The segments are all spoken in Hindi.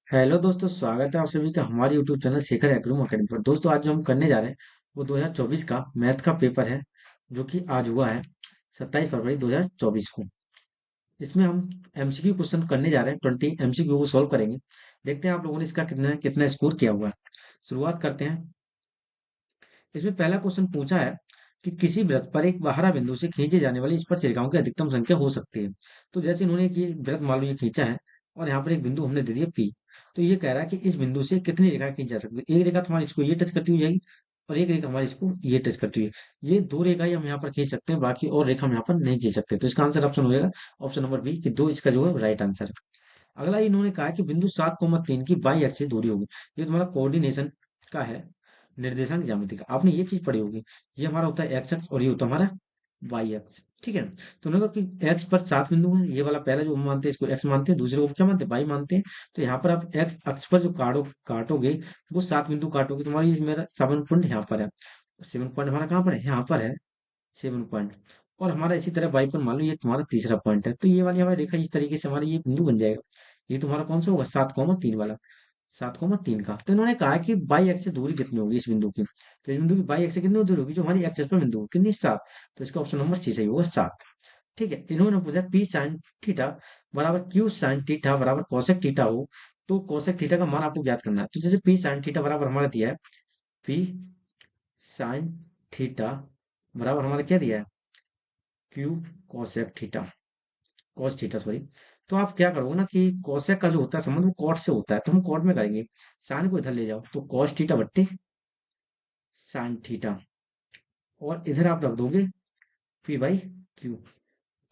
हेलो दोस्तों, स्वागत है आप सभी का हमारे YouTube channel Shekhar agro academy पर। दोस्तों, आज जो हम करने जा रहे हैं वो 2024 का मैथ का पेपर है, जो कि आज हुआ है 27 फरवरी 2024 को। इसमें हम एमसीक्यू क्वेश्चन करने जा रहे हैं, 20 एमसीक्यू को सॉल्व करेंगे। देखते हैं आप लोगों ने इसका कितना कितना स्कोर किया हुआ है। शुरुआत करते हैं। इसमें पहला क्वेश्चन पूछा है कि किसी वृत्त पर एक बाहरा बिंदु से खींचे जाने वाली स्पर्शरेखाओं की अधिकतम संख्या हो सकती है। तो जैसे इन्होंने ये वृत्त मान लो ये खींचा है, और यहाँ पर एक बिंदु हमने दे दिया पी। तो ये कह रहा है कि इस बिंदु से कितनी रेखा खींची जा सकती है। एक रेखा तो हमारी इसको ये टच करती हुई जाएगी, और एक रेखा हमारी इसको ये टच करती हुई। ये दो रेखा ही हम यहाँ पर खींच सकते हैं, बाकी और रेखा हम यहाँ पर नहीं खींच सकते। तो इसका आंसर ऑप्शन हो जाएगा ऑप्शन नंबर बी कि दो, इसका जो है राइट आंसर है। अगला इन्होंने कहा कि बिंदु 7,3 की वाई एक्सिस दूरी होगी। ये तुम्हारा कोऑर्डिनेशन का है, निर्देशांक ज्यामिति का। आपने ये चीज पढ़ी होगी। ये हमारा होता है एक्स अक्ष और ये होता है हमारा वाई अक्ष। ठीक है। तो उन्होंने कहा कि एक्स पर 7 बिंदु हैं। ये वाला पहला जो हम मानते हैं इसको एक्स मानते हैं, दूसरे को क्या मानते हैं, वाई मानते हैं। तो यहाँ पर आप एक्स अक्ष पर जो काटोगे, वो 7 बिंदु काटोगे। तुम्हारी ये मेरा 7 पॉइंट यहाँ पर है। 7 पॉइंट हमारा कहाँ पर है, यहाँ पर है 7 पॉइंट। और हमारा इसी तरह वाई पर मान लो ये तुम्हारा तीसरा पॉइंट है। तो ये वाली हमारी रेखा इस तरीके से हमारी ये बिंदु बन जाएगा। ये तुम्हारा कौन सा होगा, 7,3 वाला। 7,3 का। तो इन्होंने कहा कि बाई एक्स से दूरी कितनी होगी इस बिंदु की। तो इस बिंदु की बाई एक्स से कितनी दूरी होगी, जो हमारी एक्सेस पर बिंदु होगी, कितनी, 7। तो इसका ऑप्शन नंबर सी सही होगा, 7। ठीक है। इन्होंने पूछा पी साइन थीटा बराबर क्यू साइन थीटा बराबर कोसेक थीटा हो, तो कोसेक थीटा का मान आपको ज्ञात करना है। तो जैसे पी साइन थीटा बराबर हमारा दिया है, पी साइन थीटा बराबर हमारा क्या दिया है, Q cosec theta, cos theta sorry. तो आप क्या करोगे ना कि कोसेक का जो होता है संबंध वो कॉट से होता है, तो हम कॉट में करेंगे। साइन को इधर ले जाओ तो कॉस थीटा बट्टे साइन थीटा, और इधर आप रख दोगे पी बाई क्यू।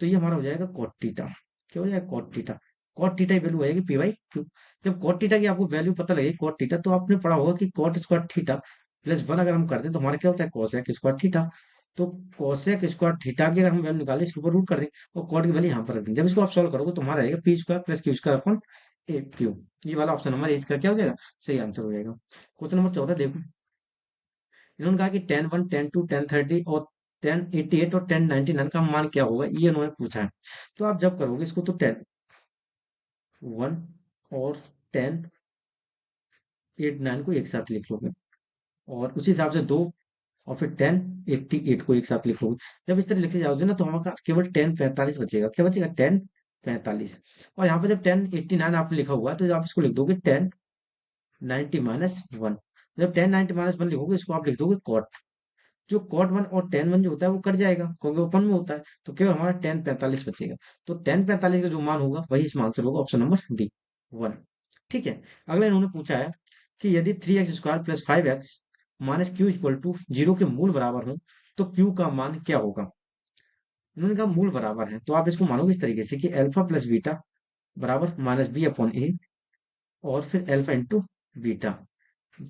तो ये हमारा हो जाएगा कॉट थीटा। क्या हो जाएगा, कॉट थीटा। कॉट थीटा की वैल्यू आएगी पी बाई क्यू। जब कॉट थीटा की आपको वैल्यू पता लगेगी, कॉट थीटा, तो आपने पढ़ा होगा कि कॉट स्क्वायर थीटा प्लस 1 अगर हम कर दें तो हमारा क्या होता है, कोसेक स्क्वायर थीटा। तो कोसेक स्क्वायर थीटा की अगर हम वैल्यू निकालें, इसके ऊपर रूट कर दें और कॉट की वैल्यू यहाँ पर रख दें। जब इसको आप सॉल्व करोगे तो हमारा आएगा p square plus q square upon a q. ये वाला ऑप्शन हमारा इसका क्या हो जाएगा, सही आंसर हो जाएगा। क्वेश्चन नंबर 14 देखो। इन्होंने कहा कि 10 1 10 2 10 30 और 10 88 और 10 99 का मान क्या होगा, ये इन्होंने पूछा है। तो आप जब करोगे इसको तो 10 1 और 10 89 को एक साथ लिख लोगे, और उसी हिसाब से दो, और फिर 10 88 को एक साथ लिख लोगे। जब इस तरह लिखे जाओगे ना तो हमारा केवल 10 45 बचेगा। क्या बचेगा, 10 45। और यहाँ पे जब 10 89 आपने लिखा हुआ है तो आप इसको लिख दोगे 10 90 - 1। जब 10 90 - 1 लिखोगे, इसको आप लिख दोगे कॉट। जो कॉट 1 और टेन वन जो होता है वो कट जाएगा, क्योंकि ओपन में होता है। तो केवल हमारा 10 45 बचेगा। तो 10 45 का जो मान होगा वही इसमें आंसर होगा, ऑप्शन नंबर डी, 1। ठीक है। अगला इन्होंने पूछा है कि यदि 3x² plus 5x minus Q equal to 0 के मूल बराबर हो, तो क्यू का मान क्या होगा। इन्होंने कहा मूल बराबर है, तो आप इसको मानोगे इस तरीके से कि अल्फा प्लस बीटा बराबर माइनस बी अपॉन ए, और फिर अल्फा इंटू बीटा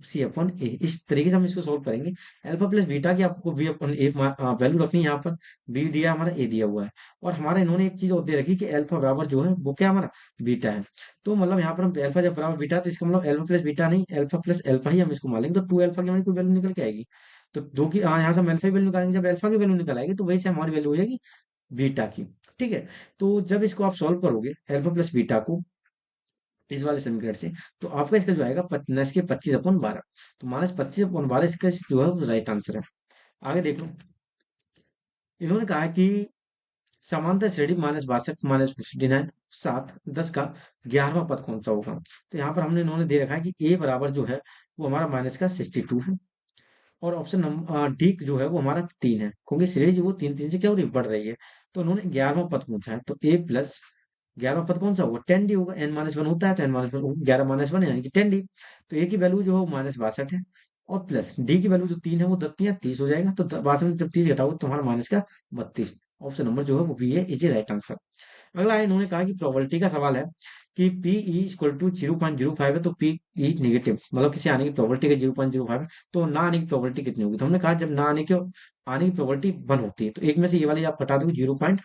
सी अपॉन ए। इस तरीके से हम इसको सोल्व करेंगे। अल्फा प्लस बीटा की आपको बी अपॉन ए वैल्यू रखनी है। यहाँ पर बी दिया हमारा, ए दिया हुआ है, और हमारा इन्होंने एक चीज और दे रखी कि अल्फा बराबर जो है वो क्या हमारा बीटा है। तो मतलब यहाँ पर हम अल्फा जब बराबर बीटा, तो इसका मतलब अल्फा प्लस बीटा नहीं, अल्फा प्लस अल्फा ही हम इसको मान लेंगे। तो 2 अल्फा की हमारी कोई वैल्यू निकल के आएगी। तो दो की, हाँ, यहाँ से हम अल्फा की वैल्यू निकालेंगे। जब अल्फा की वैल्यू निकल आएगी तो वही से हमारी वैल्यू हो जाएगी बीटा की। ठीक है। तो जब इसको आप सॉल्व करोगे अल्फा प्लस बीटा को इस वाले समीकरण से, तो आपका इसका जो आएगा माइनस के 25/12। तो -25/12 इसका जो है वो राइट आंसर है। आगे देखो। इन्होंने कहा कि समांतर श्रेणी -62 -59 7 10 का 11वां पद कौन सा होगा। तो यहाँ पर हमने इन्होंने दे रखा है कि ए बराबर जो है वो हमारा माइनस का 62 है, और ऑप्शन नंबर डी जो है वो हमारा 3 है, क्योंकि श्रेणी जो वो 3 3 से क्या हो रही है, बढ़ रही है। तो उन्होंने 11वां पद पूछा है, तो ए प्लस 11वां पद कौन सा होगा, 10d होगा। n-1 होता है तो n-1 11 - 1 यानी कि 10d। तो ए की वैल्यू जो है वो -62 है, और प्लस डी की वैल्यू जो 3 है वो दत्ती है 30 हो जाएगा। तो 62 में जब 30 घटाओगे तो हमारा माइनस का 32। ऑप्शन नंबर जो है वो बी है, इज राइट आंसर। अगला है, इन्होंने कहा कि प्रोबेबिलिटी का सवाल है कि पी ई इक्वल टू 0.05 है, तो पी ई नेगेटिव मतलब किसी आने की प्रोबेबिलिटी का 0.05 है, तो ना आने की प्रोबेबिलिटी कितनी होगी। तो हमने कहा जब ना आने की प्रोबेबिलिटी 1 होती है, तो एक में से ये वाली आप घटा दोगे 0.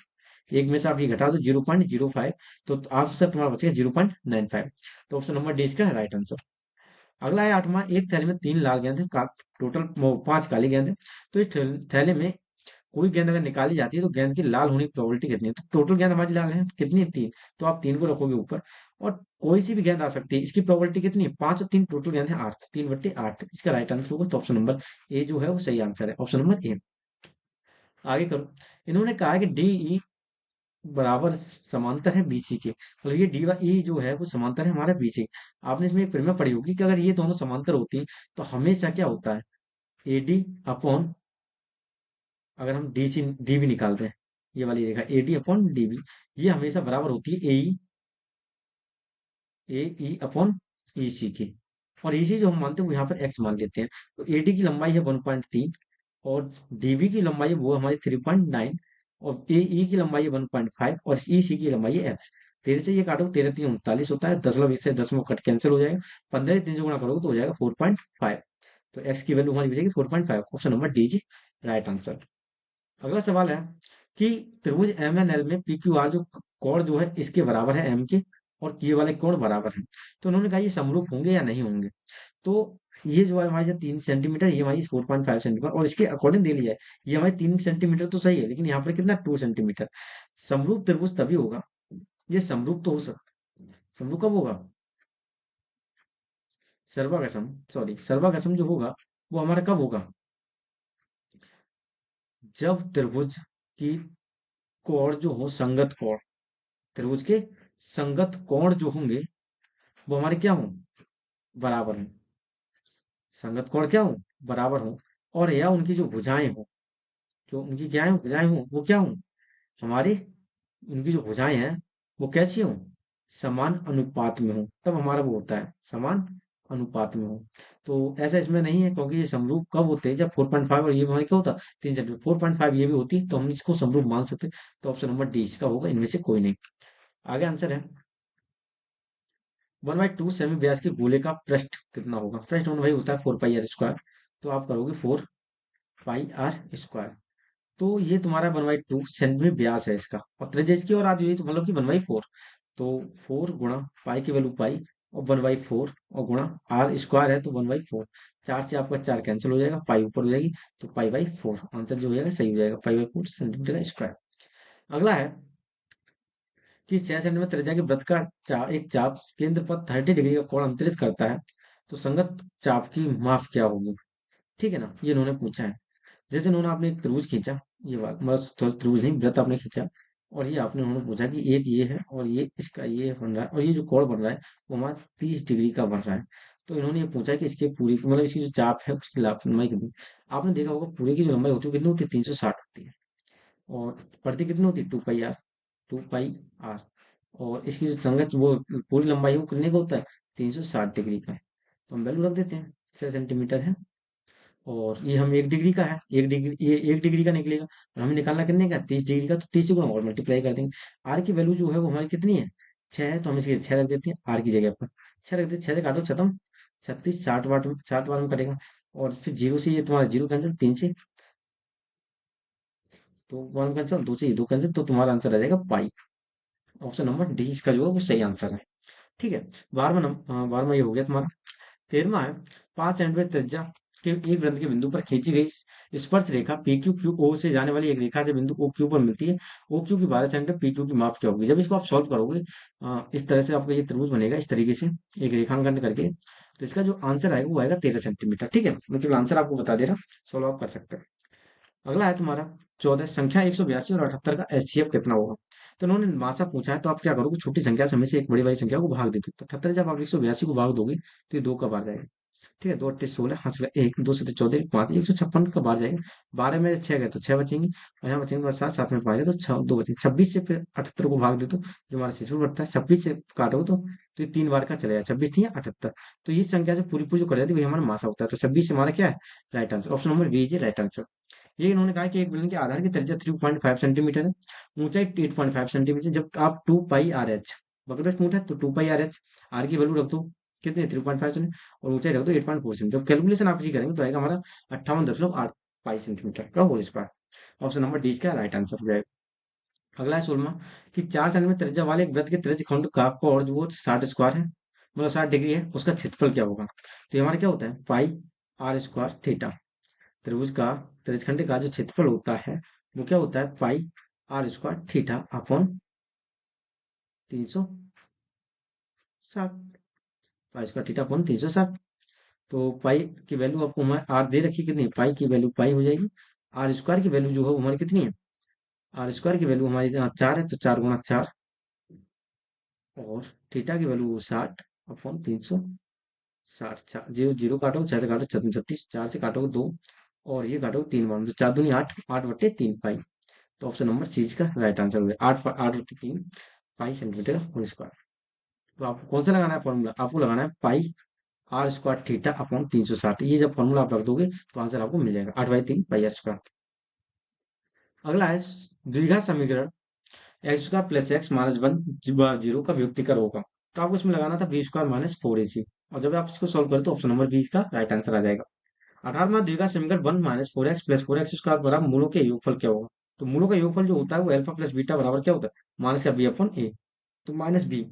एक में से आप ये घटा दो 0.05, तो आंसर तुम्हारा बचेगा 0.95। तो ऑप्शन नंबर डी इसका राइट आंसर। अगला है 8वां। एक थैले में 3 लाल गेंद है, टोटल 5 काली गेंद है। तो इस थैले में कोई गेंद अगर निकाली जाती है तो गेंद की लाल होने की प्रोबेबिलिटी कितनी है? तो टोटल गेंद हमारी लाल है कितनी है? 3। तो आप 3 को रखोगे ऊपर, और कोई सी भी गेंद आ सकती है, इसकी प्रोबेबिलिटी कितनी है? 5 और 3 टोटल गेंद है 8, 3/8। इसका राइट आंसर होगा, तो ऑप्शन नंबर ए जो है वो सही आंसर है, ऑप्शन नंबर ए। आगे करो। इन्होंने कहा है कि डी ई बराबर समांतर है बीसी के, मतलब ये डी ई जो है वो समांतर है हमारा बीसी। आपने इसमें एक प्रमेय पढ़ी होगी कि अगर ये दोनों समांतर होती तो हमेशा क्या होता है, एडी अपॉन, अगर हम डी सी डी भी निकालते हैं, ये वाली रेखा एडी अपॉन डी बी, ये हमेशा बराबर होती है ए ई अपॉन ई सी की। और ई सी जो हम मानते हैं वो यहाँ पर एक्स मान लेते हैं। तो एडी की लंबाई है 1.3, और डीबी की लंबाई है वो हमारी 3.9, और ए ई की लंबाई है 1.5, और ई सी की लंबाई है एक्स। 13 से ये काटो, 13×3 = 39 होता है, दशमलव इससे दशमलव कट कैंसिल हो जाएगा, 15 से 3 से गुणा करोगे तो हो जाएगा 4.5। तो एक्स की वैल्यू हमारी बचेगी 4.5, option number D G right answer. अगला सवाल है कि त्रिभुज एम एन एल में पी क्यू आर जो कोण जो है इसके बराबर है एम के, और ये वाले कोण बराबर हैं। तो उन्होंने कहा ये समरूप होंगे या नहीं होंगे। तो ये जो है हमारे जो 3 सेंटीमीटर, ये हमारी 4.5 सेंटीमीटर, और इसके अकॉर्डिंग दे लिया है, ये हमारे 3 सेंटीमीटर तो सही है, लेकिन यहाँ पर कितना 2 सेंटीमीटर। समरूप त्रिभुज तभी होगा, ये समरूप तो हो सकता, समरूप कब होगा? सर्वागसम, सॉरी सर्वागसम जो होगा वो हमारा कब होगा? जब त्रिभुज की कोण जो हो संगत कोण, त्रिभुज के संगत कोण जो होंगे वो हमारे क्या हों, बराबर हों। संगत कोण क्या हो, बराबर हो, और या उनकी जो भुजाएं हो, जो उनकी क्या है भुजाएं हो वो क्या हो हमारे, उनकी जो भुजाएं हैं वो कैसी हो, समान अनुपात में हो, तब हमारा वो होता है समान अनुपात में हो। तो ऐसा इसमें नहीं है, क्योंकि ये समरूप कब होते हैं, जब 4.5 और ये हमारे क्या होता 3 सेंटीमीटर, 4.5 ये भी होती तो हम इसको समरूप मान सकते। तो ऑप्शन नंबर डी इसका होगा, इनमें से कोई नहीं। आगे आंसर है 1/2 सेमी व्यास के गोले का पृष्ठ कितना होगा? पृष्ठ वही होता है 4πr²। तो आप करोगे 4πr²। तो ये तुम्हारा 1/2 सेंटीमीटर व्यास है इसका, और त्रिज्या इसकी और आधी हुई तो मतलब कि 1/4। तो 4 गुणा पाई की वैल्यू पाई, और 1/4, और गुणा r² है तो 1/4। 4 से आपका 4 कैंसिल हो जाएगा, पाई ऊपर हो जाएगी, तो पाई/4 आंसर जो हो जाएगा सही हो जाएगा, पाई/4 सेंटीमीटर का स्क्वायर। अगला है कि 6 सेंटीमीटर त्रिज्या के वृत्त का एक चाप केंद्र पर 30 डिग्री का कोण अंतरित करता है, तो संगत चाप की माप क्या होगी? ठीक है ना, ये इन्होंने पूछा है। जैसे इन्होंने आपने एक त्रिभुज खींचा, ये वाला मतलब त्रिभुज नहीं वृत्त आपने खींचा, और ये आपने उन्होंने पूछा कि एक ये है और ये इसका ये बन रहा है, और ये जो कोण बन रहा है वो हमारा 30 डिग्री का बन रहा है। तो इन्होंने ये पूछा कि इसके पूरे मतलब इसकी जो चाप है उसकी लंबाई कितनी। आपने देखा होगा पूरे की जो लंबाई होती है कितनी होती है, 360 होती है, और प्रति कितनी होती है, 2πr, 2πr। और इसकी जो संगत वो पूरी लंबाई है वो कितने का होता है, 360 डिग्री का है। तो हम वैल्यू रख देते हैं, 6 सेंटीमीटर है, और ये हम 1 डिग्री का है, 1 डिग्री ये 1 डिग्री का निकलेगा, और हमें निकालना कितने का, 30 डिग्री का, तो 30 से गुणा और मल्टीप्लाई कर देंगे। आर की वैल्यू जो है वो हमारी कितनी है, 6 है, तो हम इसके 6 रख देते हैं आर की जगह पर। 6 रख देते, 6 से काटो खत्म, 36, 60 बार में कटेगा, और फिर जीरो से ये तुम्हारा जीरो कैंसिल, 3 से तो 1 कैंसिल, 2 से ये 2 कैंसिल, तो तुम्हारा आंसर आ जाएगा पाई। ऑप्शन नंबर डी इसका जो है वो सही आंसर है। ठीक है, 12वां ये हो गया तुम्हारा। 13वां है 5 सेंटीमीटर त्रिज्या के एक वृत्त के बिंदु पर खींची गई स्पर्श रेखा पी क्यू क्यू ओ से जाने वाली एक रेखा से बिंदु ओ क्यू पर मिलती है। ओ क्यू की 12 सेंटीमीटर, पी क्यू की माप क्या होगी? जब इसको आप सॉल्व करोगे, इस तरह से आपका ये त्रिभुज बनेगा, इस तरीके से एक रेखांकन करके, तो इसका जो आंसर आएगा वो आएगा 13 सेंटीमीटर। ठीक है, मैं केवल आंसर आपको बता दे रहा हूँ, सॉल्व आप कर सकते हैं। अगला है तुम्हारा 14, संख्या 182 और 78 का एचसीएफ कितना होगा? तो उन्होंने मासा पूछा है, तो आप क्या करोगे, छोटी संख्या से हमेशा एक बड़ी वाली संख्या को भाग देते हो। तो 78 जब आप 182 को भाग दोगे तो ये 2 का बार जाएगा। ठीक है, 2 8 16, हाँ चला, 1 2 7 14, 5 156 का बार जाएगा। 12 में 6 गए तो 6 बचेंगे, और यहाँ बचेंगे 7, 7 में 5 गए तो 6 2 बचेंगे। 26 से फिर 78 को भाग दे तो जो हमारा शेषफल बढ़ता है, 26 से काटोगे तो ये 3 बार का चलेगा, 26 थी 78। तो इस संख्या से पूरी पूरी जो कर जाती है वही हमारा मासा होता है। तो 26 से हमारा क्या है, right answer, option number B is right answer. ये इन्होंने कहा कि एक बिल्डिंग के आधार की त्रिज्या 3.5 सेंटीमीटर है, ऊंचाई 8.5 सेंटीमीटर, जब आप 2πr h बगल में है तो 2πr h, आर की वैल्यू रख दो कितने 3.5 और ऊंचाई रख दो 8.4 सेंटीमीटर। जब कैलकुलेशन आप इसी करेंगे तो आएगा हमारा 58.85 सेंटीमीटर का whole square. Option number D इसका राइट आंसर हो जाएगा। अगला है 16, कि 4 सेंटीमीटर त्रिज्या वाले एक वृत्त के त्रिज्य खंड का और जो वो 60 स्क्वायर है, मतलब 60 डिग्री है, उसका क्षेत्रफल क्या होगा? तो ये हमारा क्या होता है, पाई r² थीटा। त्रिभुज का त्रिज्यखंड का जो क्षेत्रफल होता है वो क्या होता है, pi r square theta upon 360। Pi square theta upon 360। तो पाई की वैल्यू आपको हमारे आर दे रखी कितनी है, पाई की वैल्यू पाई हो जाएगी। आर स्क्वायर की वैल्यू जो है वो हमारी कितनी है, आर स्क्वायर की वैल्यू हमारी यहाँ 4 है, तो 4 गुणा 4। और थीटा की वैल्यू 60 अपॉन 360। जीरो जीरो काटो, 4 से काटो 36, 4 से काटोगे 2, और ये काटोगे 3 बार, तो 4 दूनी 8, 8/3 पाई। तो ऑप्शन नंबर सी का राइट आंसर हो गया, 8/3 पाई सेंटीमीटर होल स्क्वायर। तो आपको कौन सा लगाना है फॉर्मूला, आपको लगाना है pi r square theta upon 360। ये जब फॉर्मूला आप रख दोगे तो आंसर आपको मिल जाएगा, 8/3 पाई आर स्क्वायर। अगला है द्विघात समीकरण, x square plus x minus one zero का व्युत्क्रम होगा। तो आपको इसमें लगाना था बी स्क्वायर माइनस 4ac, और जब आप इसको सॉल्व करें तो ऑप्शन नंबर बी का राइट आंसर आ जाएगा। 18वां द्विघात समीकरण 1 - 4x + 4x स्क्वायर मूलों के योगफल क्या होगा। तो मूलों का योगफल जो होता है वो अल्फा प्लस बीटा बराबर क्या होता है, माइनस का बी अपॉन ए। तो माइनस बी,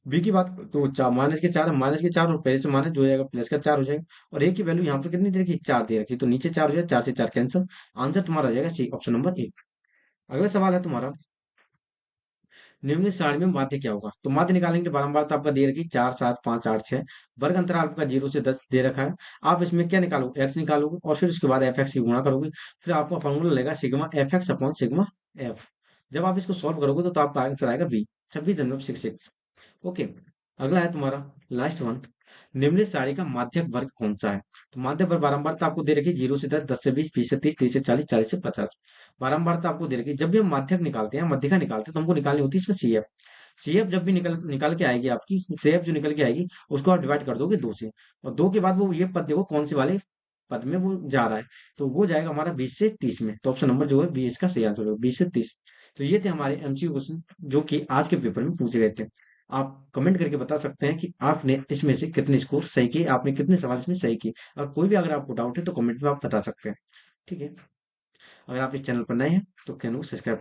बी की बात तो माइनस के 4, माइनस के 4 और पहले से माइनस जो हो जाएगा प्लस का 4 हो जाएगा। और ए की वैल्यू यहाँ पर कितनी दे रखी है, 4 दे रखी है, तो नीचे 4 हो जाएगा, 4 से 4 कैंसिल। आंसर तुम्हारा आ जाएगा सी, ऑप्शन नंबर ए। अगला सवाल है तुम्हारा, निम्नलिखित सारणी में माध्य क्या होगा। तो माध्य निकालने के लिए बारंबार तो आपका दे रखी 4 7 5 8 6, वर्ग अंतराल आपका 0 से 10 दे रखा है। आप इसमें क्या निकालोगे, एक्स निकालोगे, और फिर उसके बाद एफ एक्स की गुणा करोगे। फिर आपका फॉर्मूला लगेगा sigma F x upon sigma F. जब आप इसको सॉल्व करोगे तो आपका आंसर आएगा बी, 26.66। ओके। अगला है तुम्हारा लास्ट वन, निम्नलिखित सारणी का माध्यक वर्ग कौन सा है। तो माध्यक वर्ग बारंबार तो आपको दे रखी 0 से 10, 10 से 20, 20 से 30, 30 से 40, 40 से 50। बारंबार तो आपको दे रखी, जब भी हम माध्यक निकालते हैं, मध्यिका निकालते हैं, तो हमको निकालनी होती है इसमें सीएफ। सीएफ जब भी निकल निकाल के आएगी आपकी, सीएफ जो निकल के आएगी उसको आप डिवाइड कर दोगे 2 से, और 2 के बाद वो ये पद देखो कौन से वाले पद में वो जा रहा है, तो वो जाएगा हमारा 20 से 30 में। तो ऑप्शन नंबर जो है 20 का सही आंसर होगा, 20 से 30। तो ये थे हमारे एमसीक्यू क्वेश्चन जो कि आज के पेपर में पूछे गए थे। आप कमेंट करके बता सकते हैं कि आपने इसमें से कितने स्कोर सही किए, आपने कितने सवाल इसमें सही किए। और कोई भी अगर आपको डाउट है तो कमेंट में आप बता सकते हैं। ठीक है। अगर आप इस चैनल पर नए हैं तो चैनल को सब्सक्राइब